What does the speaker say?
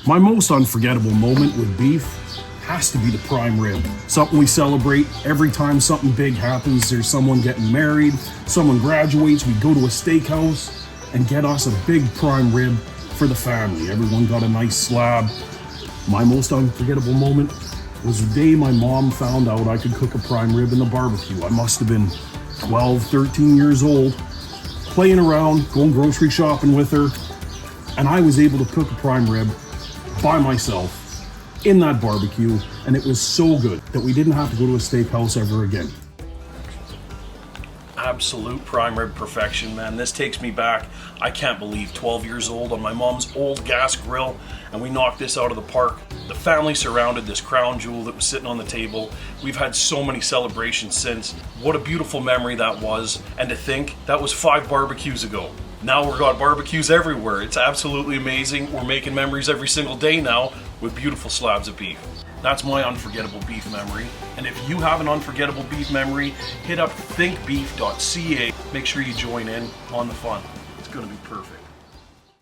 My most unforgettable moment with beef has to be the prime rib. Something we celebrate every time something big happens. There's someone getting married, someone graduates, we go to a steakhouse and get us a big prime rib for the family. Everyone got a nice slab. My most unforgettable moment was the day my mom found out I could cook a prime rib in the barbecue. I must have been 12, 13 years old, playing around, going grocery shopping with her, and I was able to cook a prime rib by myself in that barbecue, and it was so good that we didn't have to go to a steakhouse ever again. Absolute prime rib perfection, man. This takes me back, I can't believe, 12 years old on my mom's old gas grill, and we knocked this out of the park. The family surrounded this crown jewel that was sitting on the table. We've had so many celebrations since. What a beautiful memory that was, and to think that was 5 barbecues ago. Now we've got barbecues everywhere. It's absolutely amazing. We're making memories every single day now with beautiful slabs of beef. That's my unforgettable beef memory. And if you have an unforgettable beef memory, hit up thinkbeef.ca. Make sure you join in on the fun. It's going to be perfect.